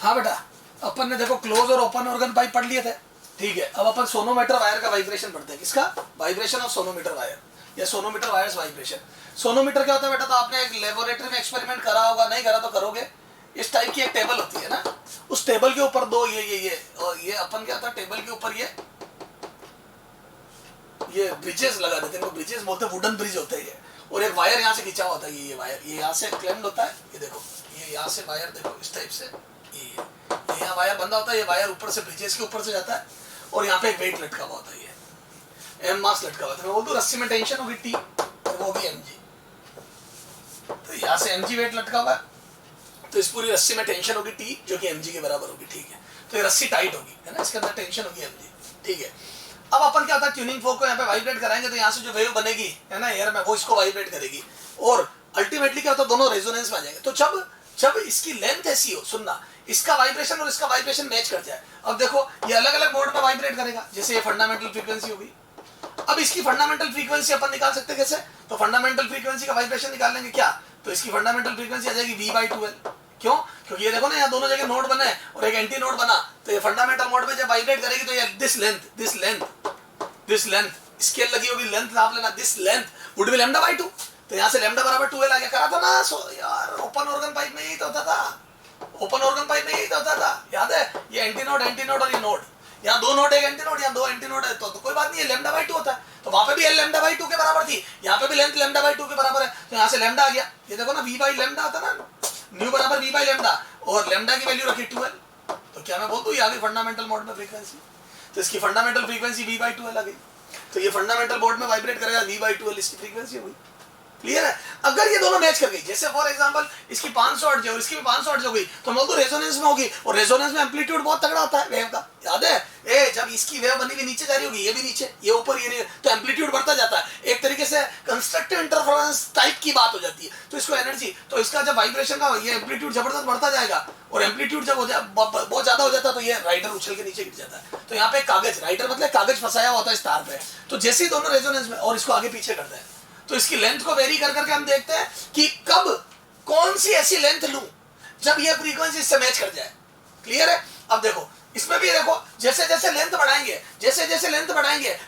हाँ बेटा, अपन ने देखो क्लोज और ओपन ऑर्गन पाइप पढ़ लिए थे, ठीक है। अब अपन सोनोमीटर वायर का वाइब्रेशन पढ़ते हैं। किसका? वाइब्रेशन ऑफ सोनोमीटर वायर या सोनोमीटर वायर्स वाइब्रेशन। सोनोमीटर क्या होता है बेटा? तो आपने एक लेबोरेटरी में एक्सपेरिमेंट करा होगा, नहीं करा तो करोगे। इस टाइप की एक टेबल होती है ना, उस टेबल के ऊपर दो ये और ये अपन क्या था, टेबल के ऊपर ये ब्रिजेस लगा देते हैं, ब्रिजेस बोलते हैं, वुडन ब्रिज होते हैं ये। और एक वायर यहाँ से खींचा होता है, ये वायर ये यहाँ से क्लेम्ड होता है, ये देखो ये यहाँ से वायर देखो इस टाइप से, ये यहाँ वायर बंधा होता है, ये वायर ऊपर से ब्रिजेस के ऊपर से जाता है और यहाँ पे एक वेट लटका हुआ होता है, ये एम मास लटका हुआ है। मैं बोलता हूँ रस्सी में टेंशन होगी टी और वो भी एम जी, तो यहाँ से एम जी वेट लटका हुआ है, तो इस पूरी रस्सी में टेंशन होगी टी जो कि एम जी के बराबर होगी, ठीक है। तो ये रस्सी टाइट होगी, है ना, इसके अंदर टेंशन होगी एम जी, ठीक है। अब अपन क्या होता है, ट्यूनिंग फोर्क को यहाँ पे वाइब्रेट कराएंगे तो यहाँ से जो वेव बनेगी, है ना, एयर में, वो इसको वाइब्रेट करेगी और अल्टीमेटली क्या होता है, दोनों रेजोनेंस में आ जाएंगे। तो जब इसकी लेंथ ऐसी हो, सुनना, इसका वाइब्रेशन और इसका वाइब्रेशन मैच कर जाए। अब देखो ये अलग अलग मोड में वाइब्रेट करेगा, जैसे ये फंडामेंटल फ्रीक्वेंसी होगी। अब इसकी फंडामेंटल फ्रीक्वेंसी अपन निकाल सकते हैं कैसे? तो फंडामेंटल फ्रीक्वेंसी का वाइब्रेशन निकाल लेंगे क्या, तो इसकी फंडामेंटल फ्रीक्वेंसी आ जाएगी v/2l। क्यों? क्योंकि ये देखो ना, यहाँ दोनों जगह नोड बने और एक एंटी नोड बना, तो ये फंडामेंटल मोड में जब वाइब्रेट करेगी तो ये दिस लेंथ स्केल लगी होगी, लेंथ नाप लेना, दिस लेंथ वुड बी λ/2। तो यहाँ से लैम्डा बराबर 2l आ गया। करा था ना यार, ओपन ऑर्गन पाइप में यही तो होता था, ओपन ऑर्गन पाइप में यही तो होता था, याद है? ये एंटी नोड और ये नोड, यहाँ दो नोड एक एंटी नोड, यहाँ दो एंटी नोड है, तो कोई बात नहीं है, λ/2 होता है। तो वहां पे भी l λ/2 के बराबर थी, यहाँ पे भी लेंथ λ/2 के बराबर है, तो यहाँ से लैम्डा आ गया। ये देखो ना, v/λ होता ना, न्यू बराबर v/λ और लैम्डा की वैल्यू रखी 2l। तो क्या मैं बोल दूं, ये आ गई फंडामेंटल मोड में फ्रीक्वेंसी, तो इसकी फंडामेंटल फ्रीक्वेंसी v/2l आ गई। तो ये फंडामेंटल मोड में वाइब्रेट करेगा, v/2l इसकी फ्रीक्वेंसी हुई। क्लियर है? अगर ये दोनों मैच कर गई, जैसे फॉर एग्जांपल इसकी 500 हर्ट्ज और इसकी भी 500 हर्ट्ज हो गई, तो हम लोग रेजोनेंस में होगी, और रेजोनेंस में एम्पलीट्यूड बहुत तगड़ा होता है वेव का, याद है? जब इसकी वेव बनी हुई नीचे जा रही होगी, ये भी नीचे, ये ऊपर, ये तो एम्पलीट्यूड बढ़ता जाता है। एक तरीके से कंस्ट्रक्टिव इंटरफेरेंस टाइप की बात हो जाती है। तो इसको एनर्जी, तो इसका जब वाइब्रेशन का ये एम्पलीट्यूड जबरदस्त बढ़ता जाएगा, और एम्पलीट्यूड जब बहुत ज्यादा हो जाता है, तो ये राइडर उछल के नीचे गिर जाता है। तो यहाँ पे कागज, राइडर मतलब कागज फंसाया होता है इस तार पे, तो जैसे ही दोनों रेजोनेंस में और इसको आगे पीछे करते हैं, तो इसकी लेंथ को वेरी कर करके हम देखते हैं कि कब कौन सी ऐसी लेंथ लूं जब ये फ्रीक्वेंसी इससे मैच कर जाए। क्लियर है? अब देखो इसमें भी देखो, जैसे जैसे लेंथ बढ़ाएंगे,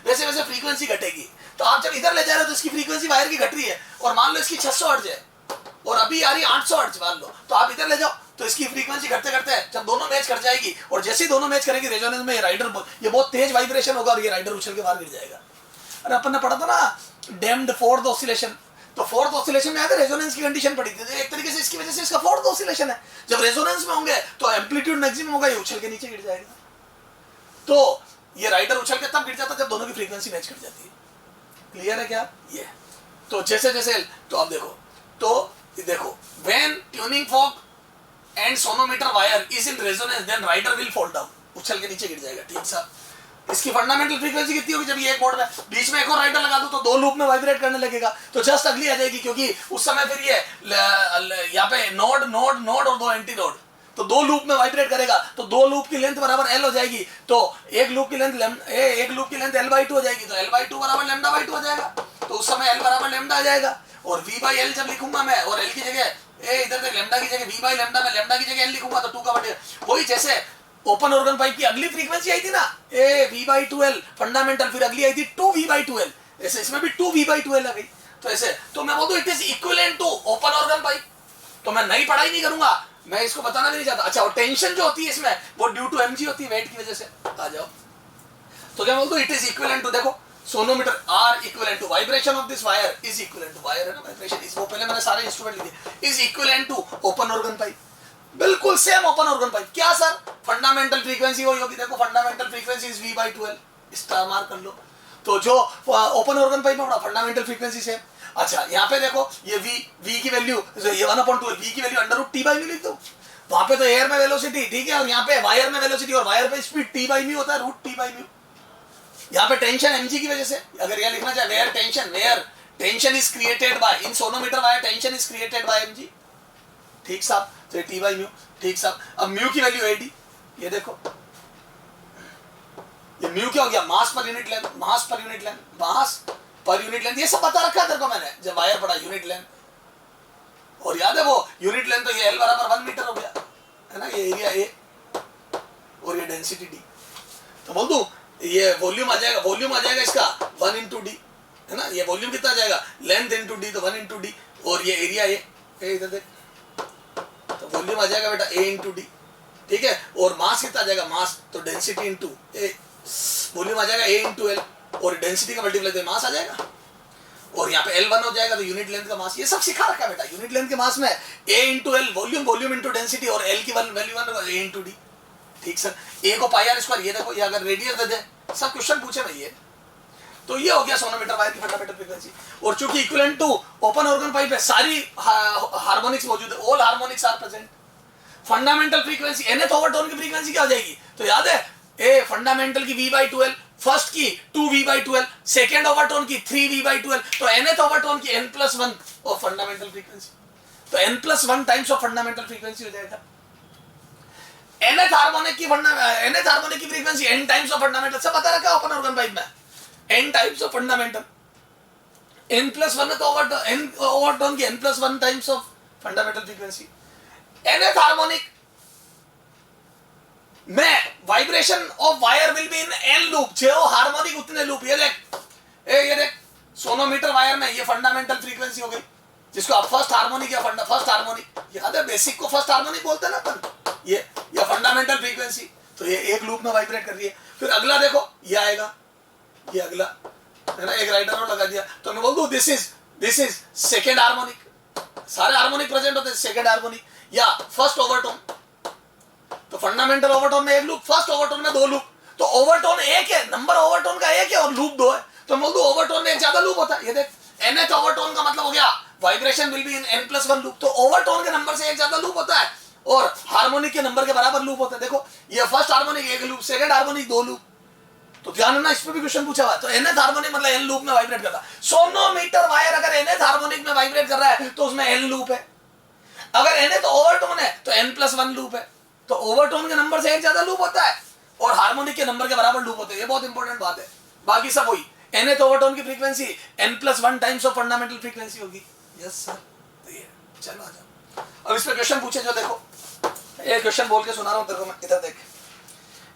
वैसे वैसे फ्रीक्वेंसी घटेगी। तो आप जब इधर ले जा रहे हो तो इसकी फ्रीक्वेंसी वायर की घट रही है, और मान लो इसकी 600 हर्ट्ज है और अभी आ रही 800 हर्ट्ज मान लो, तो आप इधर ले जाओ तो इसकी फ्रीक्वेंसी घटते घटते जब दोनों मैच कर जाएगी, और जैसे ही दोनों मैच करेंगे रेजोनेंस में, ये बहुत तेज वाइब्रेशन होगा और ये राइडर उछल के बाहर गिर जाएगा। अरे अपन ने पढ़ा था ना डैम्ड फोर्थ ऑसिलेशन, तो फोर्थ ऑसिलेशन में आया था, रेजोनेंस की कंडीशन पड़ी थी। एक तरीके से इसकी वजह से इसका फोर्थ ऑसिलेशन है। जब रेजोनेंस में होंगे तो एम्पलीट्यूड मैक्सिमम होगा, ये उछल के नीचे गिर जाएगा। तो ये राइडर उछल के तब गिर जाता जब दोनों की फ्रीक्वेंसी मैच कर जाती है। क्लियर है क्या? ये तो जैसे जैसे, तो अब देखो when tuning fork and sonometer wire is in resonance, then rider will fall down, उछल के नीचे गिर जाएगा। ठीक सा, इसकी फंडामेंटल फ्रीक्वेंसी कितनी होगी? जब ये एक मोड में, बीच में एक और राइडर लगा दो तो दो लूप में वाइब्रेट करने लगेगा, तो जस्ट अगली आ जाएगी, क्योंकि उस समय फिर ये यहाँ पे नोड और दो एंटी नोड, तो दो लूप में वाइब्रेट करेगा, तो दो लूप की लेंथ बराबर l हो जाएगी, तो एक लूप की लेंथ l/2 हो जाएगी, तो l/2 बराबर λ/2 हो जाएगा। तो उस समय l बराबर लैम्डा आ जाएगा, और v/l जब लिखूंगा मैं, और l की जगह इधर तक लैम्डा की जगह v/λ में लैम्डा की जगह l लिखूंगा, तो 2 का बढ़ेगा। वही जैसे ओपन ऑर्गन पाइप की अगली फ्रीक्वेंसी आई थी ना, v/2l फंडामेंटल, फिर अगली आई थी 2v/2l, ऐसे इसमें भी 2v/2l आ गई। तो ऐसे, तो मैं बोल दूं it is equivalent to open organ pipe. तो मैं नई पढ़ाई नहीं करूंगा, मैं इसको बताना भी नहीं चाहता। अच्छा, और टेंशन जो होती है इसमें, वो ड्यू टू mg होती है, वेट की वजह से। आ जाओ, तो क्या बोल दूं, इट इज इक्विवेलेंट टू, देखो sonometer are equivalent to vibration of this wire is equivalent to, wire है ना, वाइब्रेशन इस, वो पहले मैंने सारे इंस्ट्रूमेंट लिखे, is equivalent to open organ pipe, बिल्कुल सेम ओपन ऑर्गन पाइप। क्या सर? फंडामेंटल फ्रीक्वेंसी वही होगी, देखो fundamental frequency is v/2l, star mark कर लो। तो जो ओपन ऑर्गन पाइप में पड़ा फंडामेंटल फ्रीक्वेंसी सेम। अच्छा, यहाँ पे देखो ये v की वैल्यू, ये 1/2, v की वैल्यू √t/μ लिख दो। वहां पे तो एयर में वेलोसिटी, ठीक है, और यहाँ पे वायर में वेलोसिटी, और वायर पे स्पीड t/μ होता है, √t/μ। यहाँ पे टेंशन mg की वजह से, अगर यह लिखना चाहे where tension is created by, in sonometer wire tension is created by mg। ठीक साहब, तो t/μ, ठीक साहब। अब म्यू की वैल्यू ad, ये देखो ये म्यू क्या हो गया, मास पर यूनिट लेंथ, मास पर यूनिट लेंथ, ये सब बता रखा है तेरे को मैंने जब वायर पढ़ा, यूनिट लेंथ। और याद है वो यूनिट लेंथ, तो ये l बराबर 1 मीटर हो गया, है ना, ये एरिया a, डेंसिटी डी। तो बोल दूं ये वॉल्यूम आ जाएगा इसका 1 into d, है ना। ये वॉल्यूम कितना आ जाएगा, लेंथ into d, तो 1 into d। और ये एरिया ये इधर देख, तो वॉल्यूम आ जाएगा बेटा a into d, ठीक है। और मास कितना आ जाएगा, मास तो डेंसिटी इंटू ए, वॉल्यूम आ जाएगा a into l, और डेंसिटी का मल्टीप्लाई तो मास आ जाएगा, और यहाँ पे L1 हो जाएगा तो यूनिट लेंथ का मास। ये सब सिखा रखा है बेटा, यूनिट लेंथ के मास में a into l volume into density, और l की वैल्यू 1 a into d, ठीक सर। a को पाई आर स्क्वायर, ये देखो ये अगर रेडियस दे दे, सब क्वेश्चन पूछे भाई ये। तो ये हो गया सोनोमीटर वायर की फंडामेंटल फ्रीक्वेंसी। और चूंकि equivalent to open organ pipe है, सारी हार्मोनिक्स मौजूद है, all harmonics are present. Fundamental frequency nth overtone की फ्रीक्वेंसी क्या हो जाएगी, तो याद है ए फंडामेंटल की v/12, फर्स्ट की 2v/12, सेकेंड ओवरटोन की 3v/12, तो nth ओवरटोन की n+1 ऑफ फंडामेंटल फ्रीक्वेंसी, तो n+1 times of fundamental frequency हो जाएगा। nth हार्मोनिक की frequency n times of fundamental, सब बता रखा है ओपन ऑर्गन पाइप में, n times of fundamental, n+1 तो ओवरटोन की n+1 times of fundamental frequency. nth harmonic में vibration of wire will be in n loop, जो हार्मोनिक उतने लूप। ये देख सोनोमीटर वायर में ये फंडामेंटल फ्रीक्वेंसी हो गई, जिसको आप फर्स्ट हार्मोनिक या फर्स्ट हार्मोनिक, याद है बेसिक को फर्स्ट हार्मोनिक बोलते हैं ना अपन, ये फंडामेंटल फ्रीक्वेंसी। तो ये एक लूप में वाइब्रेट कर रही है। फिर अगला देखो ये आएगा, ये अगला है ना, एक राइटर नोट लगा दिया, तो मैं बोल दूं दिस इज सेकेंड हार्मोनिक। सारे हार्मोनिक प्रेजेंट होते हैं सेकेंड हार्मोनिक या फर्स्ट ओवरटोन। तो फंडामेंटल ओवरटोन में एक लूप, फर्स्ट ओवरटोन में 2 लूप, तो ओवरटोन एक है, नंबर ओवरटोन का एक है और लूप 2 है, तो मैं बोल दूं ओवरटोन में एक ज्यादा लूप होता है। ये देख nth ओवरटोन का मतलब हो गया vibration will be in n+1 loop, तो ओवरटोन के नंबर से एक ज्यादा लूप होता है और हार्मोनिक के नंबर के बराबर लूप होता है। देखो ये फर्स्ट हार्मोनिक एक लूप, सेकंड हार्मोनिक 2 लूप, तो ध्यान रखना इस पे भी क्वेश्चन पूछा हुआ है। तो nth हार्मोनिक मतलब n लूप में वाइब्रेट करता है। सोनोमीटर वायर अगर nth हार्मोनिक में वाइब्रेट कर रहा है तो उसमें n लूप है, अगर nth ओवरटोन है तो n+1 लूप है, तो ओवरटोन के नंबर से एक ज्यादा लूप होता है और हार्मोनिक के नंबर के बराबर लूप होते हैं। ये बहुत इंपॉर्टेंट बात है, बाकी सब वही। nth ओवरटोन की frequency n+1 times of fundamental frequency होगी। यस सर, तो ये चलो आ जाओ। अब इस पे क्वेश्चन पूछे जो देखो, एक क्वेश्चन बोल के सुना रहा हूं तेरे को मैं, इधर देख।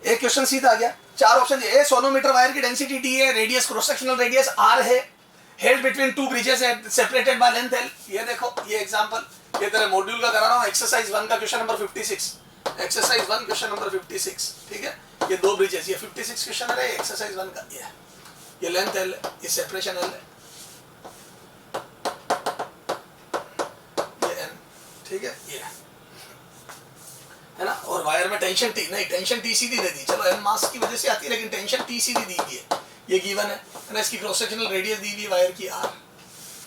एक क्वेश्चन सीधा आ गया, 4 ऑप्शन है। सोनोमीटर वायर की डेंसिटी d है, radius cross sectional radius r है, हेल्ड बिटवीन 2 ब्रिजेस है, सेपरेटेड बाय लेंथ l। ये देखो ये एग्जांपल, ये तेरे मॉड्यूल का करा रहा हूं, एक्सरसाइज 1 का question number 56, exercise 1 question number 56, ठीक है। ये 2 ब्रिजेस, ये 56 क्वेश्चन है एक्सरसाइज 1 का। ये लेंथ l, ये सेपरेशन l है, ये n, ठीक है, ये है ना। और वायर में टेंशन T नहीं, टेंशन T सीधी दे दी, चलो n मास की वजह से आती है, लेकिन टेंशन T सीधी दी गई है, ये गिवन है ना। इसकी क्रॉस सेक्शनल रेडियस दी हुई है वायर की r,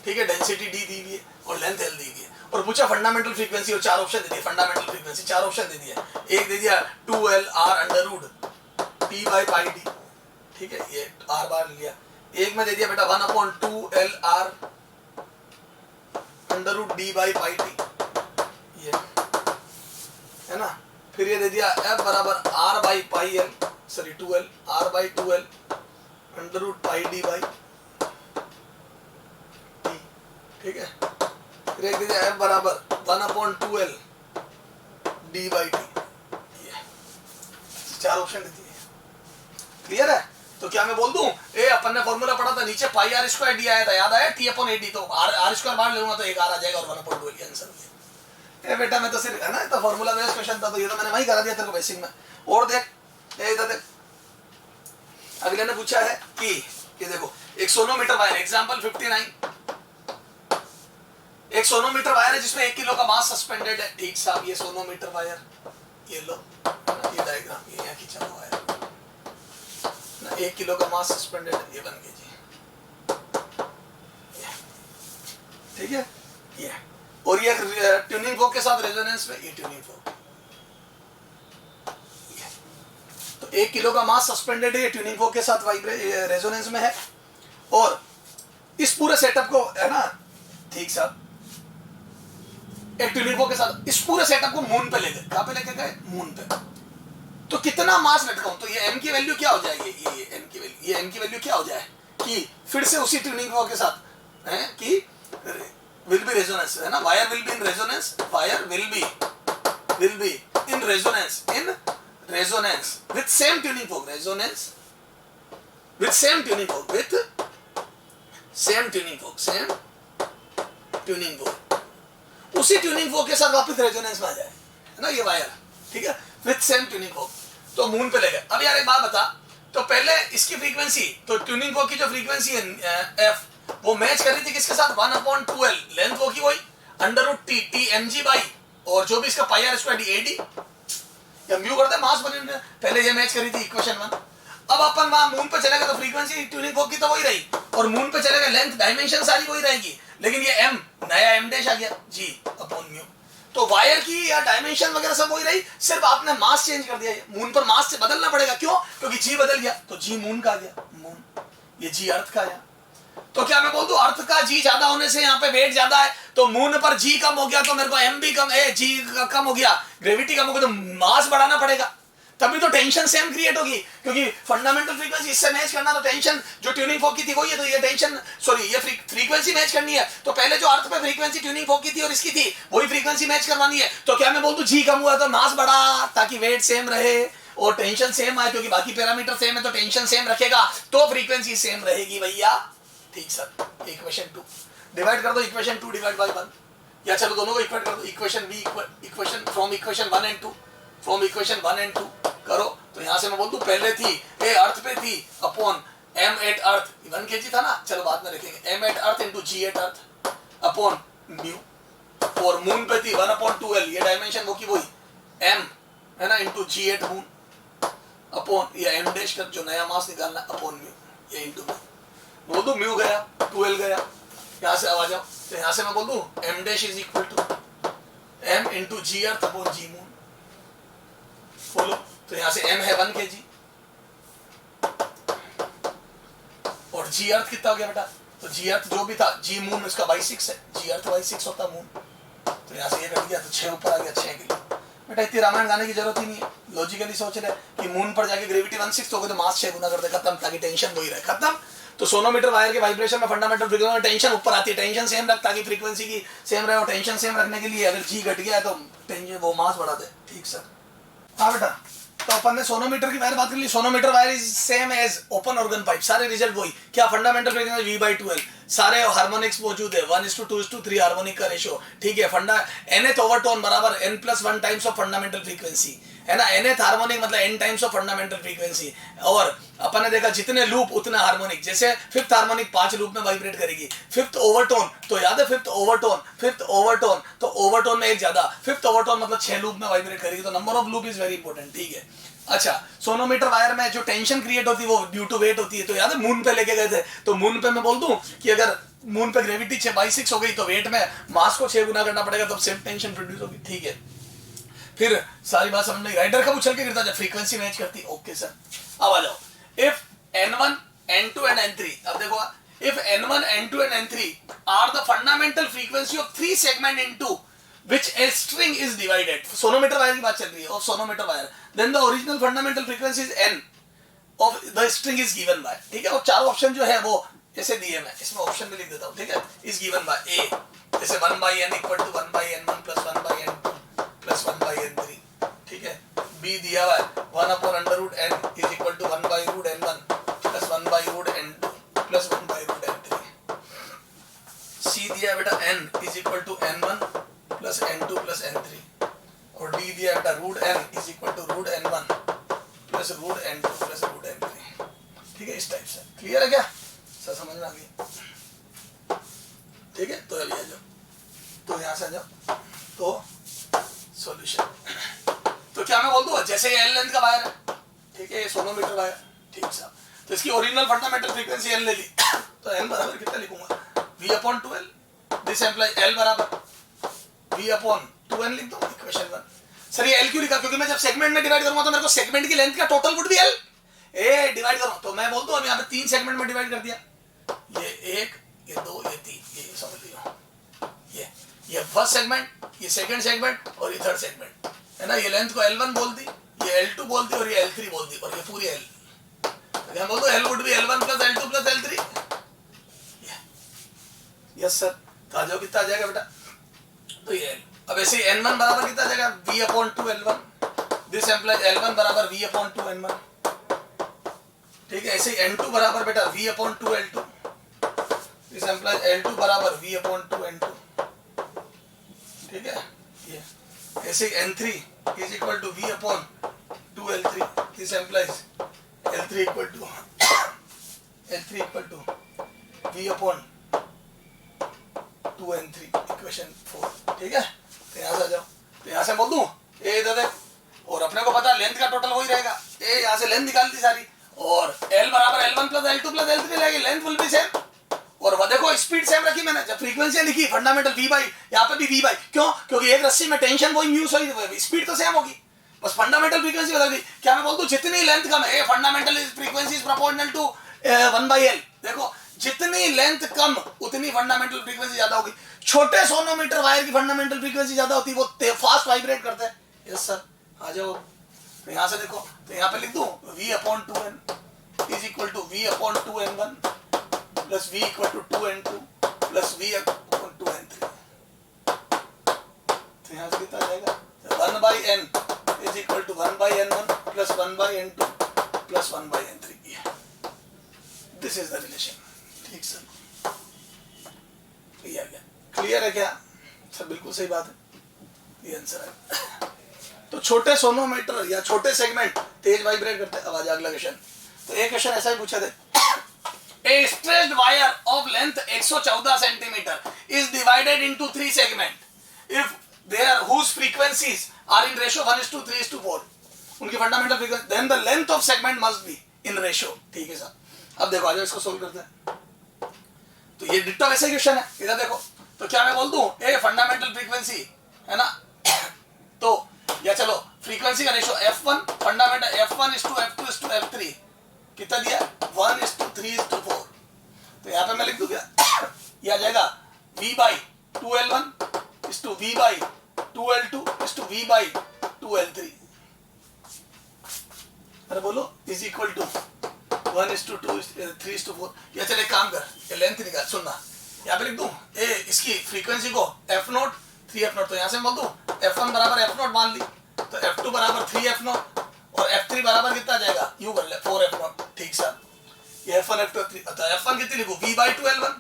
ठीक है, डेंसिटी d दी हुई है और लेंथ l दी हुई है। और पूछा फंडामेंटल फ्रीक्वेंसी, और 4 ऑप्शन दे दिए फंडामेंटल फ्रीक्वेंसी, 4 ऑप्शन दे दिया। एक दे दिया 2L/√P/πd, ठीक है, ये r बार लिया। एक में दे दिया बेटा 1/2L/√d/πd, ये है ना। फिर ये दे दिया F बराबर r/πl, sorry 2L, r/2L √πd/t, ठीक है। फिर एक दे दिया F बराबर 1/2L d/t, ये 4 ऑप्शन दे दिए। क्लियर है। तो क्या मैं बोल दूं, ए अपन ने फॉर्मूला पढ़ा था, नीचे पाई r स्क्वायर डी आया था, याद आया, T/AD, तो r स्क्वायर बाहर ले लूंगा तो एक r आ जाएगा और 1/2L आंसर। ए बेटा मैं तो सिर्फ है ना, तो फार्मूला बेस्ड क्वेश्चन था, तो ये तो मैंने वही करा दिया तेरे को बेसिक में। और देख ये इधर देख, अगले ने पूछा है कि ये देखो एक सोनोमीटर वायर, एग्जांपल 59, एक सोनोमीटर वायर है जिसमें 1 किलो का मास सस्पेंडेड है। ठीक साहब, ये सोनोमीटर वायर, ये लो ये डायग्राम, ये यहाँ खींचा हुआ है ना, 1 किलो का मास सस्पेंडेड है, ये बन गया जी, ठीक है। ये और ये ट्यूनिंग फोक के साथ रेजोनेंस में, ये ट्यूनिंग फोक, तो 1 किलो का मास सस्पेंडेड है, ये ट्यूनिंग फोक के साथ रेजोनेंस में है। और इस पूरे सेटअप को है ना, ठीक साहब, एक ट्यूनिंग फोक के साथ इस पूरे सेटअप को मून पे ले गए। कहां पे लेके गए? मून पे। तो कितना मास लटकाऊं, तो ये m की वैल्यू क्या हो जाएगी, ये m की वैल्यू, ये m की वैल्यू क्या हो जाए कि फिर से उसी ट्यूनिंग फोक के साथ है कि will be resonance, है ना, wire will be in resonance, wire will be in resonance, resonance with same tuning fork, resonance with same tuning fork, with same tuning fork, same tuning fork, उसी tuning fork के साथ वापस resonance में आ जाए, है ना ये वायर, ठीक है, with same tuning fork। तो मून पे ले गए। अब यार एक बात बता, तो पहले इसकी फ्रीक्वेंसी, तो ट्यूनिंग फोक की जो फ्रीक्वेंसी है एफ, वो मैच कर रही थी किसके साथ, 1/2L, लेंथ वो की वही √T TMG बाई, और जो भी इसका पाई आर स्क्वायर डी एडी या म्यू करते हैं मास बने, पहले ये मैच करी थी इक्वेशन 1। अब अपन वहां मून पे चलेगा तो फ्रीक्वेंसी ट्यूनिंग फोक की तो वही रही, और मून पे चलेगा लेंथ डायमेंशन सारी वही रहेगी, लेकिन ये एम नया एम डैश आ गया जी अपॉन म्यू। तो वायर की या डायमेंशन वगैरह सब वही रही, सिर्फ आपने मास चेंज कर दिया। मून पर मास से बदलना पड़ेगा, क्यों? क्योंकि जी बदल गया, तो जी मून का आ गया, मून, ये जी अर्थ का आया। तो क्या मैं बोल दूं अर्थ का जी ज्यादा होने से यहाँ पे वेट ज्यादा है, तो मून पर जी कम हो गया, तो मेरे को एम भी कम, जी कम हो गया, ग्रेविटी कम हो गया, तो मास बढ़ाना पड़ेगा, तभी तो टेंशन सेम क्रिएट होगी, क्योंकि फंडामेंटल फ्रीक्वेंसी इससे मैच करना, तो टेंशन जो ट्यूनिंग फोक की थी वही है, तो ये टेंशन सॉरी ये फ्रीक्वेंसी मैच करनी है, तो पहले जो अर्थ पे फ्रीक्वेंसी ट्यूनिंग फोक की थी और इसकी थी वही फ्रीक्वेंसी मैच करवानी है। तो क्या मैं बोल दूं जी कम हुआ तो मास बढ़ा, ताकि वेट सेम रहे और टेंशन सेम आए, क्योंकि बाकी पैरामीटर सेम है तो टेंशन सेम रखेगा तो फ्रीक्वेंसी सेम रहेगी भैया। ठीक सर, इक्वेशन 2 डिवाइड कर दो, इक्वेशन 2 डिवाइड बाय 1, या चलो दोनों को इक्वेट कर दो, equation B equation from equation 1 and 2, from equation 1 and 2 करो। तो यहां से मैं बोल दूं पहले थी ए अर्थ पे थी upon m at earth 1 kg था ना, चलो बाद में रखेंगे, m at earth into g at earth upon mu, और मून पे थी 1/2L, ये डायमेंशन वो की वही m है ना into g eight moon upon ये m डैश कर जो नया मास निकालना अपॉन म्यू, ये इनटू म्यू, बोल दूं म्यू गया 2L गया, यहां से आ जाओ, तो यहां से मैं बोल दूं m dash is equal to m into g earth upon g moon, follow. तो यहां से m है 1 kg और g अर्थ कितना हो गया बेटा, तो g अर्थ जो भी था g मून इसका बाई 6 है, g अर्थ बाई 6 होता मून, तो यहां से ये कट गया तो 6 ऊपर आ गया 6 किलो। बेटा इतनी रामायण गाने की जरूरत ही नहीं है, लॉजिकली सोच ले कि मून पर जाके ग्रेविटी 1/6 हो गई तो मास 6 गुना कर दे, खत्म, ताकि टेंशन वही रहे, खत्म। तो सोनोमीटर वायर के वाइब्रेशन में फंडामेंटल फ्रीक्वेंसी में टेंशन ऊपर आती है, टेंशन सेम रख ताकि फ्रीक्वेंसी की सेम रहे, और टेंशन सेम रखने के लिए अगर जी घट गया तो टेंशन वो मास बढ़ा दे। ठीक सर, हाँ बेटा, तो अपन ने सोनोमीटर की वायर बात कर ली, sonometer wire is same as open organ pipe, सारे रिजल्ट वही, क्या फंडामेंटल फ्रीक्वेंसी V/2L, सारे हार्मोनिक्स मौजूद है, 1:2:3 हार्मोनिक का रेशियो, ठीक है, फंडा nth ओवरटोन बराबर n+1 times of fundamental frequency, है ना, nth हार्मोनिक मतलब n times of fundamental frequency, और अपन ने देखा जितने लूप उतना हार्मोनिक, जैसे फिफ्थ हार्मोनिक 5 लूप में वाइब्रेट करेगी, फिफ्थ ओवरटोन तो याद है फिफ्थ ओवरटोन तो ओवरटोन में एक ज्यादा, फिफ्थ ओवरटोन मतलब 6 लूप में वाइब्रेट करेगी, तो number of loop is very important. ठीक है, अच्छा, सोनोमीटर वायर में जो टेंशन क्रिएट होती है वो ड्यू टू वेट होती है, तो याद है मून पे लेके गए थे, तो मून पे मैं बोल दूं कि अगर मून पे ग्रेविटी 6/6 हो गई तो वेट में मास को 6 गुना करना पड़ेगा, तब सेम टेंशन प्रोड्यूस होगी। ठीक है, फिर सारी बात समझ में, राइडर कब उछल के गिरता जब फ्रीक्वेंसी मैच करती। ओके सर, अब आ जाओ, if n1 n2 and n3, अब देखो, if n1 n2 and n3 are the fundamental frequency of 3 segment into which a string is divided, sonometer wire की बात चल रही है, of sonometer wire, then the original fundamental frequency is n of the string is given by, ठीक है, और चारों option जो है वो ऐसे दिए, मैं इसमें ऑप्शन में लिख देता हूँ, ठीक है, is given by a, जैसे 1/n equal to 1/n1 plus 1/n2 plus 1/n3, ठीक है, b दिया हुआ है 1/√n is equal to 1/√n1 plus 1/√n2 plus 1/√n3, c दिया है बेटा n is equal to n1 plus n2 plus n3, और d दिया है बेटा √n is equal to √n1 plus √n2 plus √n3, ठीक है, इस टाइप से। क्लियर है क्या सर, समझ में आ गई? ठीक है, तो अभी आ जाओ, तो यहाँ से आ जाओ, तो सॉल्यूशन, तो क्या मैं बोल दूँ, जैसे ये L लेंथ का वायर है, ठीक है, ये सोनोमीटर वायर, ठीक साहब, तो इसकी ओरिजिनल फंडामेंटल फ्रीक्वेंसी L ले ली, तो n बराबर कितना लिखूंगा, V/2L, दिस एम्प्लाई L बराबर V/2n लिख दो, इक्वेशन 1। सर ये L क्यों लिखा, क्योंकि मैं जब सेगमेंट में डिवाइड करूंगा तो मेरे को सेगमेंट की लेंथ का total would be L, A divide करो, तो मैं बोल दूं अब यहाँ पे 3 सेगमेंट में डिवाइड कर दिया, ये 1, ये 2, ये 3, ये समझ लियो, ये फर्स्ट सेगमेंट, ये सेकंड सेगमेंट और ये थर्ड सेगमेंट, है ना, ये लेंथ को L1 बोल दी, ये L2 बोल दी और ये L3 बोल दी, और ये पूरी L, तो मैं बोल दूं L would be L1 plus L2 plus L3, yes sir, तो आ जाओ, कितना आ जाएगा बेटा, तो ये अब ऐसे n1 बराबर कितना आ जाएगा, V/2L1 दिस एम्प्लाइज L1 बराबर V अपॉन 2N1, ठीक है। ऐसे ही N2 बराबर बेटा V upon 2L2, this implies L2 बराबर V अपॉन 2N2, ठीक है। ये ऐसे ही N3 is equal to V upon 2L3, this implies L3 equal to V upon 2N3, equation 4, ठीक है। तो यहाँ से आ जाओ, तो यहाँ से बोल दूं ए इधर देख, और अपने को पता लेंथ का टोटल वही रहेगा, ए यहाँ से लेंथ निकाल दी सारी, और L बराबर L1 plus L2 plus L3 रहेगी, लेंथ विल बी सेम। और वो देखो स्पीड सेम रखी मैंने, जब फ्रीक्वेंसी लिखी फंडामेंटल V बाई, यहाँ पे भी V बाई, क्यों? क्योंकि एक रस्सी में टेंशन वही म्यू सही, स्पीड तो सेम होगी, बस फंडामेंटल फ्रीक्वेंसी बदल गई। क्या मैं बोल दूं जितनी लेंथ कम है, fundamental frequency is proportional to 1/L, देखो जितनी लेंथ कम उतनी फंडामेंटल फ्रीक्वेंसी ज्यादा होगी। छोटे सोनोमीटर वायर की फंडामेंटल फ्रीक्वेंसी ज्यादा होती है, वो फास्ट वाइब्रेट करते हैं। यस सर, आ जाओ। तो यहाँ से देखो, तो यहाँ पे लिख दूं V upon 2N is equal to V upon 2N1 plus V equal to 2N2 plus V upon 2N3। तो यहाँ से कितना जाएगा 1/N is equal to 1/N1 plus 1/N2 plus 1/N3। This is the relation, ठीक sir. ये आ गया, clear है क्या सर? बिल्कुल सही बात है, ये आंसर है। तो छोटे सोनोमीटर या छोटे सेगमेंट तेज वाइब्रेट करते हैं। अब आ जाए अगला क्वेश्चन। तो एक क्वेश्चन ऐसा ही पूछा थे, a stretched wire of length 114 centimetre is divided into 3 segment if there whose frequencies are in ratio 1:3:4, उनकी fundamental frequency, then the length of segment must be in ratio, ठीक है सर। अब देखो आ जाओ इसको सोल्व करते हैं। तो ये डिट्टो वैसे क्वेश्चन है, इधर देखो। तो क्या मैं बोल दूं ए फंडामेंटल फ्रीक्वेंसी है ना, तो या चलो फ्रीक्वेंसी का रेशियो F1 फंडामेंटल F1:F2:F3 कितना दिया 1:3:4। तो यहाँ पे मैं लिख दूं क्या, ये आ जाएगा V/2L1:V/2L2:V/2L3, अरे बोलो इज इक्वल टू 1:2:3:4। या चल एक काम कर, ये लेंथ निकाल, सुनना यहाँ पे लिख दूं ए इसकी फ्रीक्वेंसी को F0 3F0। तो यहाँ से बोल दूं F1 बराबर F0 मान ली, तो F2 बराबर 3F0 और F3 बराबर कितना आ जाएगा, यू कर ले 4F0, ठीक सर। ये F1 F2 F3, तो F1 कितनी लिखूं V/2L1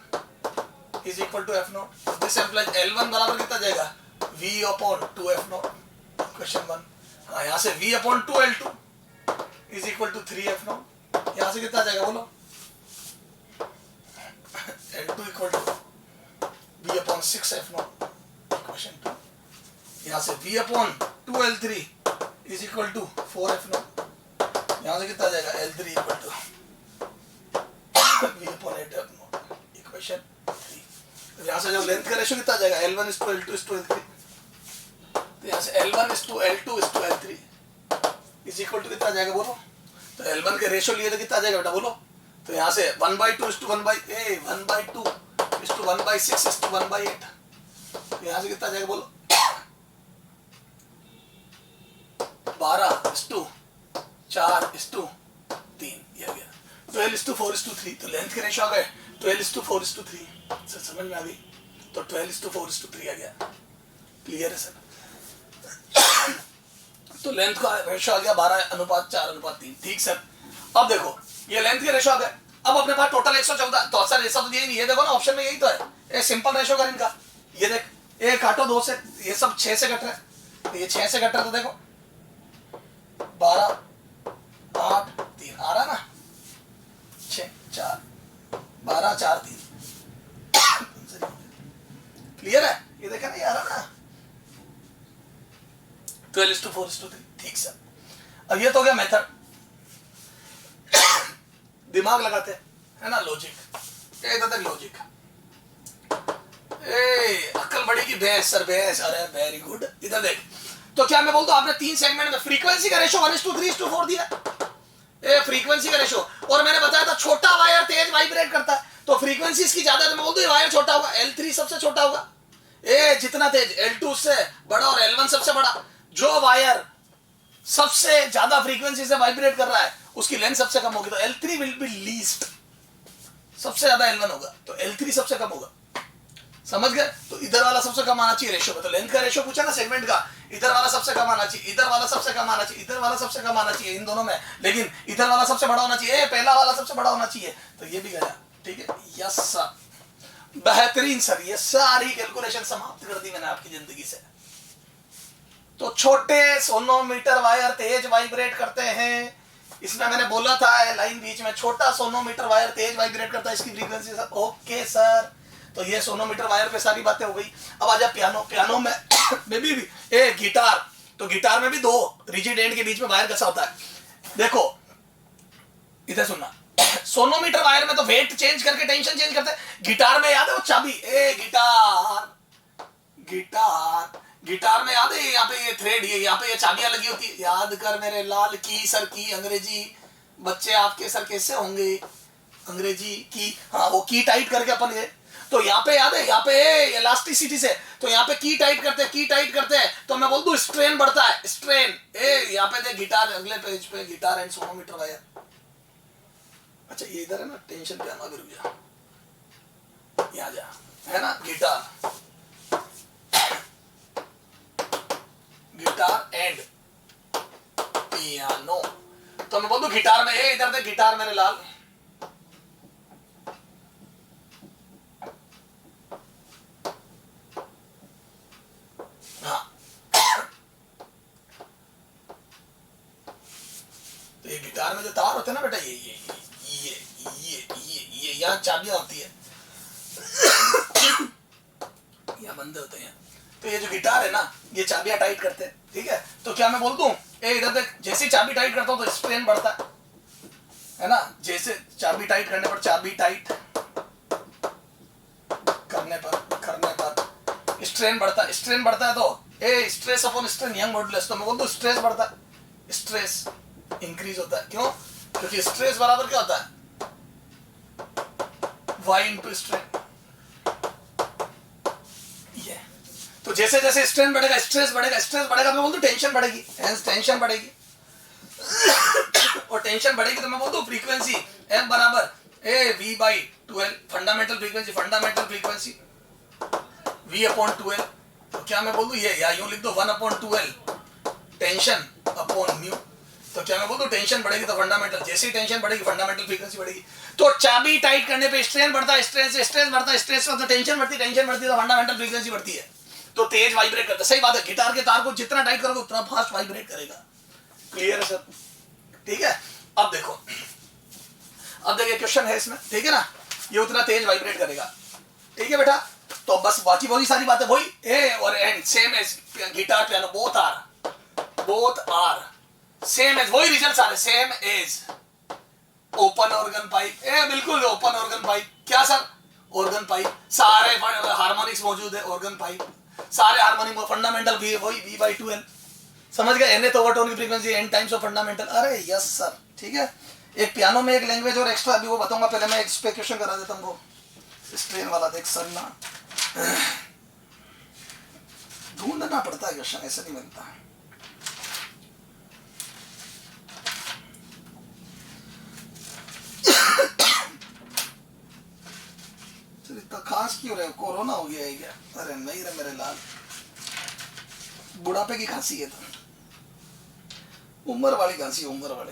is equal to F0, this implies L1 बराबर कितना जाएगा V अपॉन 2F0, क्वेश्चन 1। हाँ यहाँ से V upon 2L2 is equal to 3F0, यहाँ से कितना जाएगा बोलो L2 equal to V upon 6F0, question 2। यहाँ से V upon 2L3 is equal to 4F0, यहाँ से कितना जाएगा L3 equal to V upon 8F0, equation 3। यहाँ से जो लेंथ का रेशियो कितना जाएगा L1:L2:L3, तो यहाँ से L1:L2:L3 इज इक्वल टू कितना जाएगा बोलो। तो L1 के रेशियो लिए तो कितना जाएगा बेटा बोलो। तो यहाँ से 1/2:1/6:1/8, यहाँ से कितना जाएगा बोलो 12:4:3, ये आ गया 12:4:3। तो लेंथ के रेशियो आ गए 12:4:3, सर समझ में आ गई। तो 12:4:3 आ गया, क्लियर है सर। तो लेंथ का रेशियो आ गया 12:4:3, ठीक सर। अब देखो ये लेंथ के रेशियो आ गए, अब अपने पास टोटल 114। तो सर ऐसा तो यही नहीं, ये देखो ना ऑप्शन में यही तो है, ये सिंपल रेशियो कर इनका। ये देख, ये काटो 2 से, ये सब 6 से कट रहा है, तो ये 6 से कट रहा है, तो देखो 12 8 3 आ रहा ना, 6 4 12 4 3, क्लियर है। ये देखा ना, ये आ रहा ना 12:4:3, ठीक सर। अब ये तो हो गया मेथड, दिमाग लगाते है ना, लॉजिक, तक लॉजिक। अक्ल बड़ी की भैंस सर, भैंस, अरे वेरी गुड। इधर देख, तो क्या मैं बोलता हूं आपने 3 सेगमेंट में फ्रीक्वेंसी का रेशियो 1:3:4 दिया, फ्रीक्वेंसी का रेशियो। और मैंने बताया था छोटा वायर तेज वाइब्रेट करता है, तो फ्रीक्वेंसी इसकी ज्यादा है, तो मैं बोल दूं वायर छोटा होगा, L3 सबसे छोटा होगा, जितना तेज L2 से बड़ा और L1 सबसे बड़ा। जो वायर सबसे ज्यादा फ्रीक्वेंसी से वाइब्रेट कर रहा है उसकी लेंथ सबसे कम होगी, तो L3 विल बी लीस्ट, सबसे ज्यादा L1 होगा, तो L3 सबसे कम होगा। समझ गए? तो इधर वाला सबसे कम आना चाहिए रेशियो में। तो लेंथ का रेशियो पूछा ना सेगमेंट का, इधर वाला सबसे कम आना चाहिए, इधर वाला सबसे कम आना चाहिए, इधर वाला सबसे कम आना चाहिए इन दोनों में, लेकिन इधर वाला सबसे बड़ा होना चाहिए, पहला वाला सबसे बड़ा होना चाहिए। तो ये भी गया, ठीक है। यस सर, बेहतरीन सर, ये सारी कैलकुलेशन समाप्त कर दी मैंने आपकी जिंदगी से। तो छोटे सोनोमीटर वायर तेज वाइब्रेट करते हैं, इसमें मैंने बोला था लाइन बीच में, छोटा सोनोमीटर वायर तेज वाइब्रेट करता है, इसकी फ्रीक्वेंसी सर। ओके सर, तो ये सोनोमीटर वायर पे सारी बातें हो गई। अब आजा पियानो, पियानो में में भी ए गिटार, तो गिटार में भी दो रिजिड एंड के बीच में वायर कैसा होता है, देखो इधर सुनना। सोनोमीटर वायर में तो वेट चेंज करके टेंशन चेंज करते हैं, गिटार में याद है वो चाबी, ए गिटार गिटार गिटार में याद है यहाँ पे ये थ्रेड, ये यहाँ पे ये चाबियां लगी होती है, याद कर मेरे लाल। की सर, की अंग्रेजी बच्चे आपके सर कैसे होंगे, अंग्रेजी की, हाँ वो की टाइट करके अपन ये, तो यहाँ पे याद है, यहाँ पे इलास्टिसिटी से, तो यहाँ पे की टाइट करते हैं, की टाइट करते हैं, तो मैं बोल दूं स्ट्रेन बढ़ता है, स्ट्रेन। यहाँ पे देख गिटार, अगले पेज पे गिटार एंड सोनोमीटर वायर। अच्छा ये इधर है ना टेंशन पे, आना रुक जा, यहाँ जा, है ना गिटार, गिटार एंड पियानो। तो मैं बोल दूं गिटार में, इधर देख गिटार मेरे लाल, हाँ तो ये गिटार में जो तार होते हैं ना बेटा, ये यहाँ चाबियां होती है, यहाँ बंदे होते हैं। तो ये जो गिटार है ना, ये चाबियां टाइट करते हैं, ठीक है। तो क्या मैं बोल दूं, इधर देख, जैसे चाबी टाइट करता हूं तो स्ट्रेन बढ़ता है ना, जैसे चाबी टाइट करने पर, चाबी टाइट करने पर स्ट्रेन बढ़ता है, स्ट्रेन बढ़ता है तो stress upon strain, young modulus. तो मैं बोल दूं स्ट्रेस बढ़ता है, स्ट्रेस इंक्रीज होता है, क्यों? क्योंकि स्ट्रेस बराबर क्या होता है, y इंटू स्ट्रेन। ये तो जैसे जैसे स्ट्रेन बढ़ेगा स्ट्रेस बढ़ेगा, स्ट्रेस बढ़ेगा मैं बोल दूं टेंशन बढ़ेगी, टेंशन बढ़ेगी और टेंशन बढ़ेगी तो मैं बोल दूं फ्रीक्वेंसी m बराबर v/12, फंडामेंटल फ्रीक्वेंसी v/12। तो क्या मैं बोल दूं ये, या यूं लिख दो 1/12 टेंशन अपॉन म्यू। तो क्या मैं बोल दूं टेंशन बढ़ेगी तो फंडामेंटल, जैसे ही टेंशन बढ़ेगी फंडामेंटल फ्रीक्वेंसी बढ़ेगी। तो चाबी टाइट करने पे स्ट्रेन बढ़ता है, स्ट्रेन से स्ट्रेस बढ़ता है, स्ट्रेस से टेंशन बढ़ती है, टेंशन बढ़ती है तो फंडामेंटल फ्रीक्वेंसी बढ़ती है, तो तेज वाइब्रेट करता है। सही बात है, गिटार के तार को जितना टाइट करोगे उतना फास्ट वाइब्रेट करेगा। क्लियर है सर? ठीक है। अब देखो, अब देखिए क्वेश्चन है इसमें, ठीक है ना, ये उतना तेज वाइब्रेट करेगा, ठीक है बेटा। तो बस बाकी वही सारी बातें वही, ए और and same as guitar piano, both are same as, वही रिजल्ट आ रहे, same as open organ pipe. बिल्कुल ओपन ऑर्गन पाइप, क्या सर? ऑर्गन पाइप, सारे हार्मोनिक्स मौजूद है ऑर्गन पाइप, सारे हार्मोनिक फंडामेंटल भी वही v/12, समझ गए? nth ओवरटोन की frequency n times of fundamental. अरे यस सर, ठीक है। एक पियानो में एक लैंग्वेज और एक्स्ट्रा भी वो बताऊंगा, पहले मैं इस पे क्वेश्चन करा देता हूँ। वो स्ट्रेन वाला देख सर ना, ढूंढना पड़ता है क्वेश्चन, ऐसे नहीं मिलता है। इतना खांस क्यों रहे हो? कोरोना हो गया है क्या? अरे नहीं रे मेरे लाल, बुढ़ापे की खांसी है, तो उम्र वाली खांसी, उम्र वाली।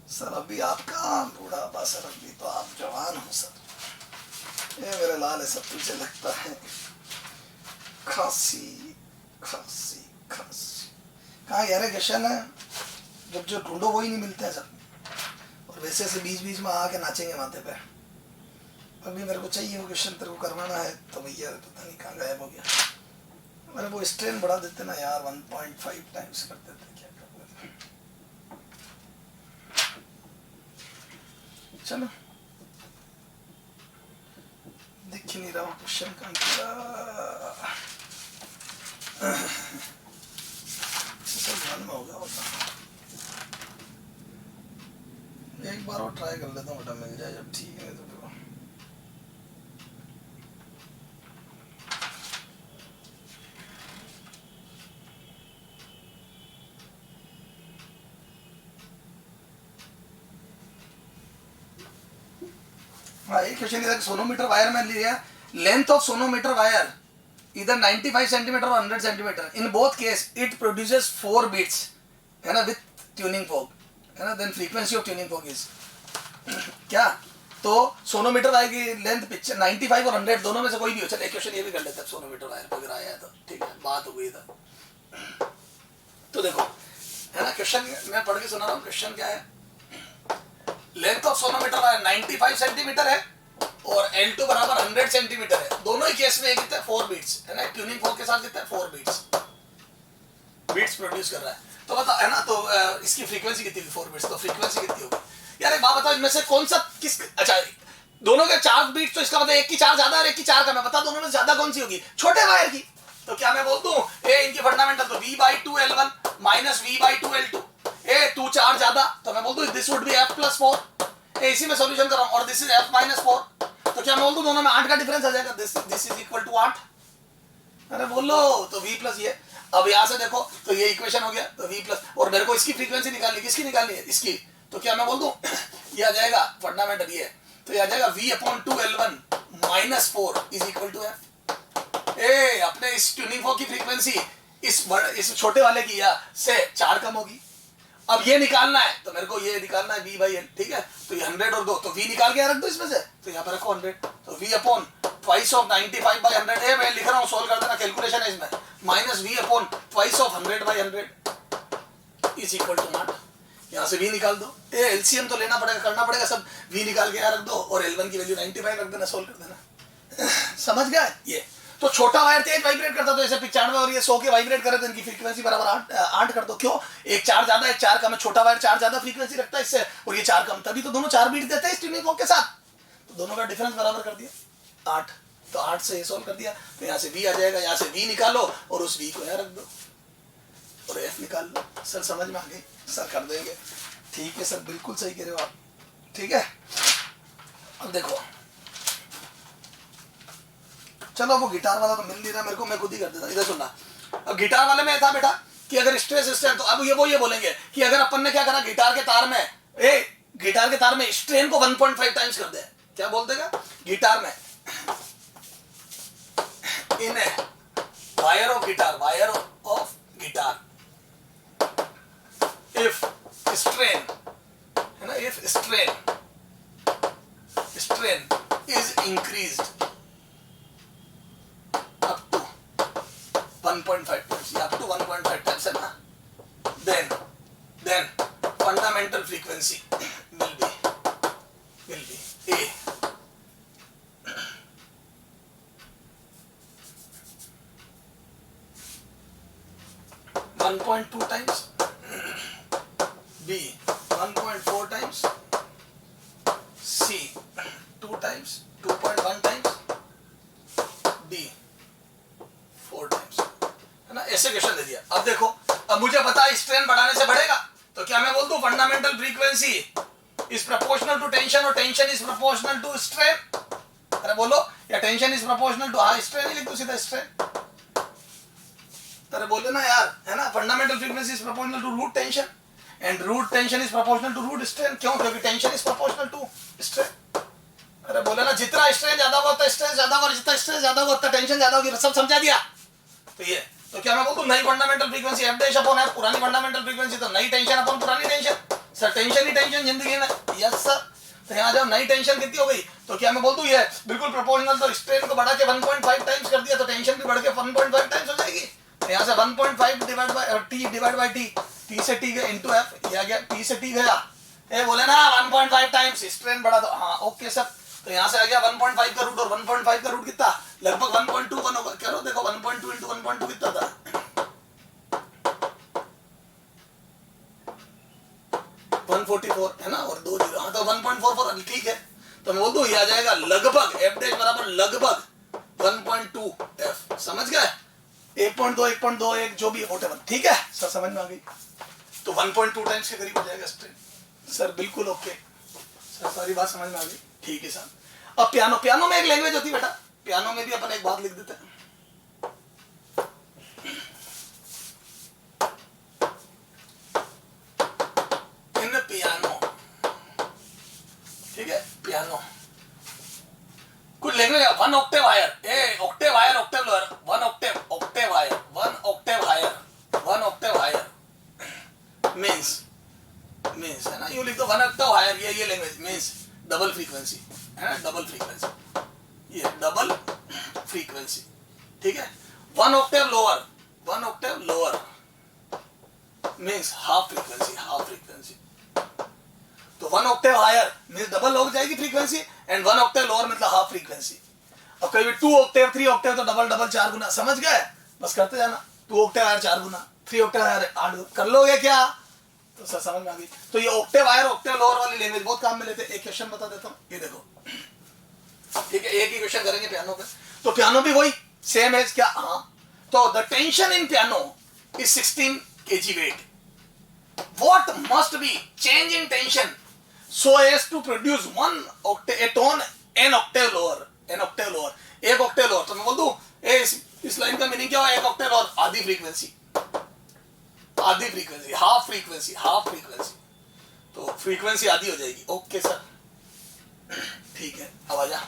सर अभी आप कहाँ बुढ़ापा सर, अभी तो आप जवान हो सर। ये मेरे लाल है सब, तुझे लगता है खांसी खांसी खांसी? कहाँ यार क्वेश्चन है, जब जो ढूंढो वही नहीं मिलता है सर। और वैसे से बीच बीच में आके नाचेंगे माथे पे। अभी मेरे को चाहिए वो क्वेश्चन, तेरे को करवाना है तो भैया पता नहीं कहाँ गायब हो गया। मैंने वो स्ट्रेन बढ़ा देते ना यार, 1.5 टाइम्स कर देते, क्या कर देते। चलो दिख ही नहीं रहा क्वेश्चन कहाँ गया। सब ध्यान में होगा बता, एक बार और ट्राई कर लेता हूँ बेटा, मिल जाए जब ठीक है तो। हाँ एक क्वेश्चन इधर सोनोमीटर वायर में लिया, लेंथ ऑफ सोनोमीटर वायर इधर 95 सेंटीमीटर और 100 centimetre, in both case it produces 4 beats, है ना, विथ ट्यूनिंग फोक, है ना, then frequency of tuning fork is क्या, तो सोनोमीटर वायर की लेंथ पिक्चर 95 और 100 दोनों में से कोई भी हो, चलिए क्वेश्चन ये भी कर लेते हैं, सोनोमीटर वायर पर आया है तो ठीक है, बात हो गई था। तो देखो, है ना, क्वेश्चन मैं पढ़ के सुना रहा हूँ, क्वेश्चन क्या है, length of sonometer wire 95 centimetre है और L2 बराबर 100 सेंटीमीटर है, दोनों ही केस में कितने 4 बीट्स, है ना, ट्यूनिंग फोक के साथ कितने 4 बीट्स प्रोड्यूस कर रहा है। तो बता, है ना, तो इसकी फ्रीक्वेंसी कितनी होगी 4 बीट्स, तो फ्रीक्वेंसी कितनी होगी यार, एक बात बताओ, इनमें से कौन सा किस, अच्छा दोनों के 4 बीट्स, तो इसका मतलब एक की 4 ज्यादा और एक की 4 कम है, बता दोनों में ज्यादा कौन सी होगी, छोटे वायर की। तो क्या मैं बोल दूं ए इनकी फंडामेंटल, तो V/2 L1 minus V/2 L2, ए 2 4 ज्यादा, तो मैं बोल दूं दिस वुड बी F+4, इसी में सॉल्यूशन कर रहा हूं, और दिस इज F-4, तो क्या मैं बोल दूं दोनों में 8 का डिफरेंस आ जाएगा, दिस इज इक्वल टू 8, अरे बोलो, तो V प्लस ये, अब यहां से देखो तो ये इक्वेशन हो गया, तो V प्लस, और मेरे को इसकी फ्रीक्वेंसी निकालनी, किसकी निकालनी है, इसकी, तो क्या मैं बोल दूं ये आ जाएगा फंडामेंटल ये, तो ये आ जाएगा V/2 L1 minus 4 is equal to F। ए अपने इस ट्यूनिंग फोक की फ्रीक्वेंसी इस छोटे वाले की या से 4 कम होगी, अब ये निकालना है, तो मेरे को ये निकालना है V/L, ठीक है, तो ये 100 और 2, तो V निकाल के रख दो इसमें से, तो यहाँ पर रखो 100, तो V/2 of 95/100, है मैं लिख रहा हूँ, सोल्व कर देना, कैलकुलेशन है इसमें, minus V/2 of 100/100 is equal to 8, यहाँ से V निकाल दो, ए एलसीएम तो लेना पड़ेगा, करना पड़ेगा सब, V निकाल के यहाँ रख दो और L1 की वैल्यू 95 रख देना, सोल्व कर देना समझ गया ये। तो छोटा वायर तेज वाइब्रेट करता, तो ऐसे 95 और ये 100 के वाइब्रेट करे, तो इनकी फ्रीक्वेंसी बराबर 8 कर दो, क्यों, एक 4 ज्यादा एक 4 कम है, छोटा वायर 4 ज्यादा फ्रीक्वेंसी रखता है इससे, और ये 4 कम, तभी तो दोनों 4 बीट देते हैं इस ट्यूनिंग फोक के साथ, तो दोनों का डिफरेंस बराबर कर दिया 8, तो 8 से ये सोल्व कर दिया, तो यहाँ से V आ जाएगा, यहाँ से V निकालो और उस V को यहाँ रख दो और F निकाल लो। सर समझ में आ गई, सर कर देंगे, ठीक है सर, बिल्कुल सही कह रहे हो आप, ठीक है। अब देखो, चलो वो गिटार वाला तो मिल नहीं रहा मेरे को, मैं खुद ही कर देता, इधर सुनना, अब गिटार वाले में था बेटा कि अगर स्ट्रेस स्ट्रेन, तो अब ये बोलेंगे कि अगर अपन ने क्या करा, गिटार के तार में स्ट्रेन को 1.5 टाइम्स कर दे, क्या बोल देगा, गिटार में in wire of guitar if strain, है ना, if strain is increased up to 1.5 times, up to 1.5 times है ना, then fundamental frequency will be A, 1.2 times, B 1.4 times, C 2 times, 2.1 times, D 4 times, है ना, ऐसे question दे दिया। अब देखो, अब मुझे पता है स्ट्रेन बढ़ाने से बढ़ेगा, तो क्या मैं बोल दूं fundamental frequency is proportional to tension और tension is proportional to strain, अरे बोलो, या tension is proportional to strain ही लिख दो सीधा स्ट्रेन, अरे बोले ना यार, है ना, fundamental frequency is proportional to root tension and root tension is proportional to root strain, क्यों, क्योंकि tension is proportional to strain, अरे बोले ना, जितना स्ट्रेन ज्यादा होगा उतना स्ट्रेस ज्यादा होगा, जितना स्ट्रेस ज्यादा होगा उतना टेंशन ज्यादा होगी, सब समझा दिया। तो ये, तो क्या मैं बोलूं नई फंडामेंटल फ्रीक्वेंसी F' पुरानी फंडामेंटल फ्रीक्वेंसी, तो नई टेंशन अपन पुरानी टेंशन, सर टेंशन ही टेंशन जिंदगी में, यस सर, तो यहाँ जाओ, नई टेंशन कितनी हो गई, तो क्या मैं बोल दूं ये बिल्कुल प्रोपोर्शनल, तो स्ट्रेन को बढ़ा के 1.5 टाइम्स कर दिया, तो टेंशन भी बढ़ के 1.5 टाइम्स हो जाएगी, तो यहाँ से 1.5 डिवाइड बाय T से T गया इंटू F, ये आ गया T से T गया, ये बोले ना 1.5 टाइम्स स्ट्रेन बढ़ा दो, हाँ ओके सर, तो यहाँ से आ गया 1.5 का रूट, और 1.5 का रूट कितना, लगभग 1.21 होगा, करो देखो 1.2 इंटू 1.2 कितना था, 144, है ना, और 2 0, हाँ तो 1.44, ठीक है, तो मैं बोल दूं ये आ जाएगा लगभग F' बराबर लगभग 1.2 F, समझ गए, 1.2 1.2 जो भी व्हाटएवर, ठीक है सर, समझ में आ गई, तो 1.2 टाइम्स के करीब हो जाएगा स्ट्रेन, सर बिल्कुल ओके सर, सारी बात समझ में आ गई, ठीक है सर। अब पियानो में एक लैंग्वेज होती है बेटा, पियानो में भी अपन एक बात लिख देते हैं, इन पियानो, ठीक है, पियानो कुछ language 1 octave higher, octave higher, octave lower, one octave higher, one octave higher, one octave higher means है ना, यूं लिख दो 1 octave higher, ये लैंग्वेज मीन्स डबल फ्रीक्वेंसी है ना, डबल फ्रीक्वेंसी, ये डबल फ्रीक्वेंसी, ठीक है। 1 octave lower, 1 octave lower means half frequency, half frequency। तो 1 octave higher means डबल हो जाएगी फ्रीक्वेंसी, एंड 1 octave lower मतलब हाफ फ्रीक्वेंसी। अब कभी 2 octave 3 octave तो डबल डबल 4 गुना, समझ गए, बस करते जाना। 2 octave higher 4 गुना, 3 octave higher 8 गुना, कर लोगे क्या, तो सर समझ में आ गई। तो ये octave higher octave lower वाली लैंग्वेज बहुत काम में लेते हैं। एक क्वेश्चन बता देता हूँ, ये देखो, ठीक है, एक ही क्वेश्चन करेंगे पियानो पे। तो पियानो भी वही सेम एज क्या, हाँ, तो the tension in piano is 16 kg weight. What must be change in tension so as to produce one octave, a tone n octave lower, n octave lower, एक octave lower। तो मैं बोल दूं इस line का मीनिंग क्या हुआ, एक octave lower, आधी फ्रीक्वेंसी, आधी frequency, half frequency, half frequency, तो फ्रीक्वेंसी आधी हो जाएगी। ओके सर, ठीक है, अब आ जा,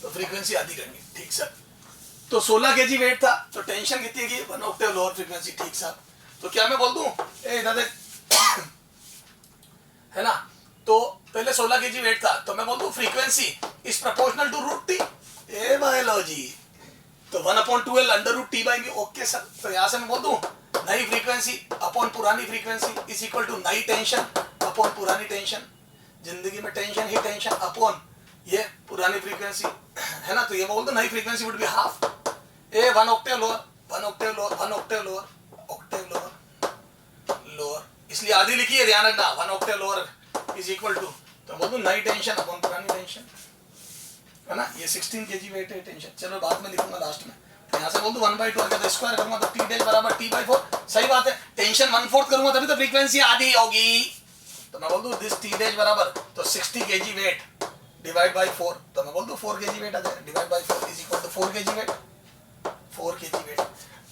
तो फ्रीक्वेंसी आधी करेंगे, ठीक सर। तो 16 kg वेट था, तो टेंशन कितनी की, 1 octave लोअर फ्रीक्वेंसी, ठीक साहब। तो क्या मैं बोल दूं, इधर देख है ना, तो पहले 16 kg वेट था, तो मैं बोल दूं frequency is proportional to √t, ए बायोलॉजी, तो 1/12 √t/μ। ओके सर, तो यहां से मैं बोल दूं नई फ्रीक्वेंसी अपॉन पुरानी फ्रीक्वेंसी इज इक्वल टू नई टेंशन अपॉन पुरानी टेंशन। जिंदगी में टेंशन ही टेंशन अपॉन ये पुरानी फ्रीक्वेंसी है ना, तो ये बोल दो नई frequency would be half, 1 octave lower, 1 octave lower, 1 octave lower, octave lower, lower, इसलिए आधी लिखी है, ध्यान रखना, 1 octave lower is equal to, तो बोल दो नई टेंशन अपॉन पुरानी टेंशन, है ना, ये 16 kg वेट है टेंशन। चलो बाद में लिखूंगा लास्ट में, तो यहाँ से बोल दो 1/2 अगर स्क्वायर करूंगा तो t डैश बराबर t/4, सही बात है, टेंशन 1/4 करूंगा तभी तो फ्रीक्वेंसी आधी होगी, तो मैं बोल दूं दिस t डैश बराबर, तो 60 kg वेट डिवाइड बाय 4, तो मैं बोल दूं 4 kg वेट आ जाएगा, divide by 4 is equal to 4 kg weight, 4 kg weight.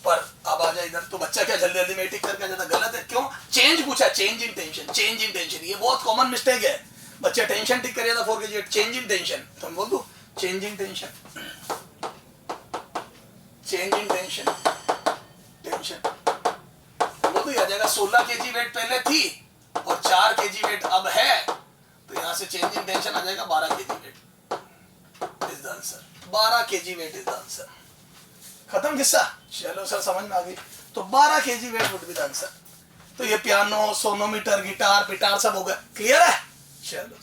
पर अब आ जाए इधर, तो बच्चा क्या जल्दी जल्दी में टिक करके जाता, गलत है, क्यों, चेंज पूछा, change in tension, change in tension, ये बहुत कॉमन मिस्टेक है, बच्चा टेंशन टिक करिए था 4 kg weight, change in tension, तो मैं बोल दूं change in tension, change in tension, tension बोल दूं, आ जाएगा 16 kg वेट पहले थी और 4 kg वेट अब है, तो यहां से चेंज इन टेंशन आ जाएगा 12 kg weight is the answer, 12 kg weight is the answer. खत्म किस्सा, चलो सर समझ में आ गई, तो 12 kg weight would be the answer. तो ये पियानो, सोनोमीटर, गिटार पिटार सब हो गया, क्लियर है, चलो।